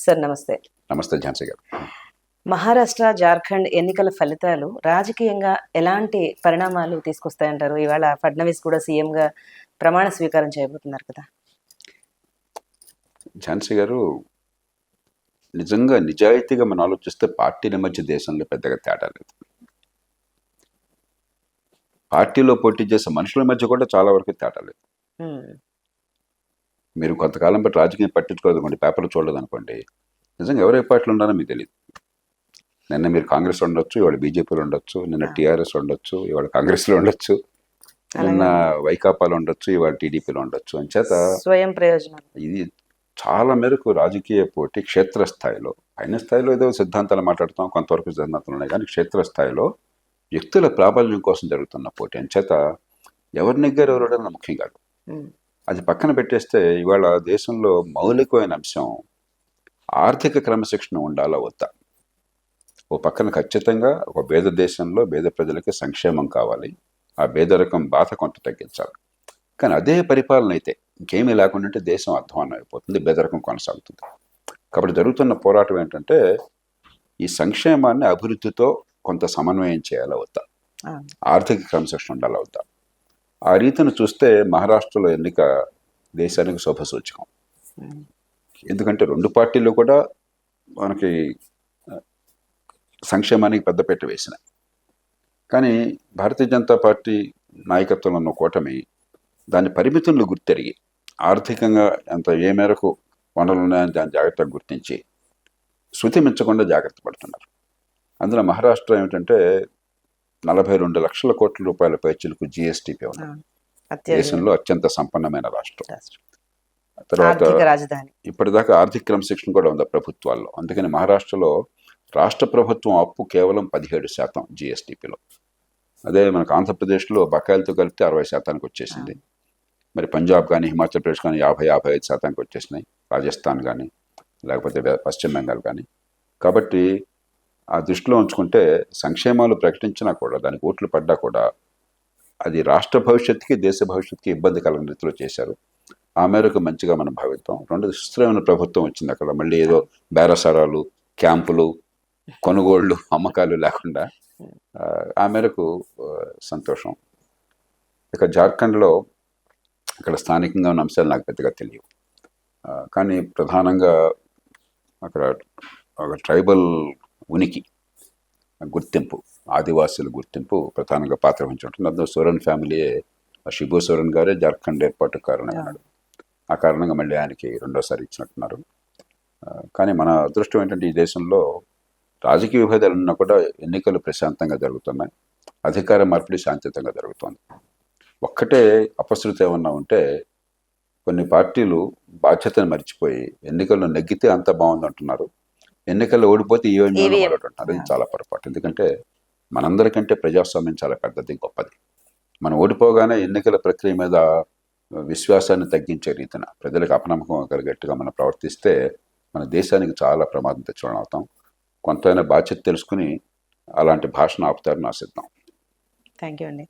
Sir నమస్తే. నమస్తే ఝాన్సీ గారు. మహారాష్ట్ర, జార్ఖండ్ ఎన్నికల ఫలితాలు రాజకీయంగా ఎలాంటి పరిణామాలు తీసుకొస్తాయంటారు? ఇవాళ ఫడ్నవీస్ కూడా సీఎంగా ప్రమాణ స్వీకారం చేయబోతున్నారు కదా! ఝాన్సీ గారు, నిజంగా నిజాయితీగా మనం ఆలోచిస్తే పార్టీల మధ్య దేశంలో పెద్దగా తేడా లేదు. పార్టీలో పోటీ చేసే మనుషుల మధ్య కూడా చాలా వరకు తేడా లేదు. మీరు కొంతకాలం బట్టి రాజకీయం పట్టించుకోలేదనుకోండి, పేపర్లు చూడలేదనుకోండి, నిజంగా ఎవరే పార్టీలు ఉన్నారో మీకు తెలియదు. నిన్న మీరు కాంగ్రెస్ ఉండొచ్చు, ఇవాళ బీజేపీలో ఉండొచ్చు, నిన్న టీఆర్ఎస్ ఉండొచ్చు, ఇవాళ కాంగ్రెస్లో ఉండొచ్చు, నిన్న వైకాపాలో ఉండొచ్చు, ఇవాళ టీడీపీలో ఉండొచ్చు. అంచేత స్వయం ప్రయోజనం ఇది చాలా మేరకు రాజకీయ పోటీ క్షేత్రస్థాయిలో, పైన స్థాయిలో ఏదో సిద్ధాంతాలు మాట్లాడుతాం, కొంతవరకు సిద్ధాంతాలు ఉన్నాయి, కానీ క్షేత్రస్థాయిలో వ్యక్తుల ప్రాబల్యం కోసం జరుగుతున్న పోటీ. అంచేత ఎవరి నెగ్గారు ఎవరు ముఖ్యం కాదు. అది పక్కన పెట్టేస్తే ఇవాళ దేశంలో మౌలికమైన అంశం ఆర్థిక క్రమశిక్షణ ఉండాలా వద్దా. ఓ పక్కన ఖచ్చితంగా ఒక పేద దేశంలో పేద ప్రజలకి సంక్షేమం కావాలి, ఆ పేదరికం బాధ కొంత తగ్గించాలి. కానీ అదే పరిపాలన అయితే ఇంకేమీ లేకుండా దేశం అధ్వాన్నం అయిపోతుంది, పేదరికం కొనసాగుతుంది. కాబట్టి జరుగుతున్న పోరాటం ఏంటంటే ఈ సంక్షేమాన్ని అభివృద్ధితో కొంత సమన్వయం చేయాలా వద్దా, ఆర్థిక క్రమశిక్షణ ఉండాలా వద్దా. ఆ రీతిని చూస్తే మహారాష్ట్రలో ఎన్నిక దేశానికి శుభసూచకం. ఎందుకంటే రెండు పార్టీలు కూడా మనకి సంక్షేమానికి పెద్దపీట వేసినాయి. కానీ భారతీయ జనతా పార్టీ నాయకత్వంలో ఉన్న కూటమి దాని పరిమితులను గుర్తెరిగి ఆర్థికంగా ఎంత ఏ మేరకు వనరులు ఉన్నాయని దాన్ని జాగ్రత్తగా గుర్తించి శృతి మించకుండా జాగ్రత్త పడుతున్నారు. అందులో మహారాష్ట్ర ఏమిటంటే 42 లక్షల కోట్ల రూపాయల పైచిలకు జీఎస్టీపీ ఉంది. దేశంలో అత్యంత సంపన్నమైన రాష్ట్రం. తర్వాత ఇప్పటిదాకా ఆర్థిక క్రమశిక్షణ కూడా ఉంది ప్రభుత్వాల్లో. అందుకని మహారాష్ట్రలో రాష్ట్ర ప్రభుత్వం అప్పు కేవలం 17% జీఎస్టీపీలో. అదే మనకు ఆంధ్రప్రదేశ్లో బకాయిలతో కలిపితే 60% వచ్చేసింది. మరి పంజాబ్ కానీ హిమాచల్ ప్రదేశ్ కానీ 50-55% వచ్చేసినాయి, రాజస్థాన్ కానీ లేకపోతే పశ్చిమ బెంగాల్ కానీ. కాబట్టి ఆ దృష్టిలో ఉంచుకుంటే సంక్షేమాలు ప్రకటించినా కూడా, దానికి ఓట్లు పడ్డా కూడా అది రాష్ట్ర భవిష్యత్తుకి దేశ భవిష్యత్తుకి ఇబ్బంది కలగని రీతిలో చేశారు. ఆ మేరకు మంచిగా మనం భావిద్దాం. రెండు సుస్థిరమైన ప్రభుత్వం వచ్చింది అక్కడ. మళ్ళీ ఏదో బేరసారాలు, క్యాంపులు, కొనుగోళ్లు, అమ్మకాలు లేకుండా ఆ మేరకు సంతోషం. ఇక జార్ఖండ్లో అక్కడ స్థానికంగా ఉన్న అంశాలు నాకు పెద్దగా తెలియవు. కానీ ప్రధానంగా అక్కడ ఒక ట్రైబల్ ఉనికి, గుర్తింపు, ఆదివాసుల గుర్తింపు ప్రధానంగా పాత్ర వహించి ఉంటుంది. అందులో సోరెన్ ఫ్యామిలీయే, షిబు సోరెన్ గారే జార్ఖండ్ ఏర్పాటు కారణమన్నాడు. ఆ కారణంగా మళ్ళీ ఆయనకి రెండోసారి ఇచ్చినట్టున్నారు. కానీ మన అదృష్టం ఏంటంటే ఈ దేశంలో రాజకీయ విభేదాలు ఉన్నా కూడా ఎన్నికలు ప్రశాంతంగా జరుగుతున్నాయి, అధికార మార్పిడి శాంతియుతంగా జరుగుతుంది. ఒక్కటే అపశృతి ఏమన్నా ఉంటే కొన్ని పార్టీలు బాధ్యతను మర్చిపోయి ఎన్నికల్లో నెగ్గితే అంత బాగుంది అంటున్నారు, ఎన్నికల్లో ఓడిపోతే ఈవీఎం అంటున్నారు. ఇది చాలా పొరపాటు. ఎందుకంటే మనందరికంటే ప్రజాస్వామ్యం చాలా పెద్దది, గొప్పది. మనం ఓడిపోగానే ఎన్నికల ప్రక్రియ మీద విశ్వాసాన్ని తగ్గించే రీతిన ప్రజలకు అపనమ్మకం కలిగేట్టుగా మనం ప్రవర్తిస్తే మన దేశానికి చాలా ప్రమాదం తెచ్చుకోవడం అవుతాం. కొంతైనా బాధ్యత తెలుసుకుని అలాంటి భాషను ఆపుతారని ఆశిద్దాం. థ్యాంక్ యూ అండి.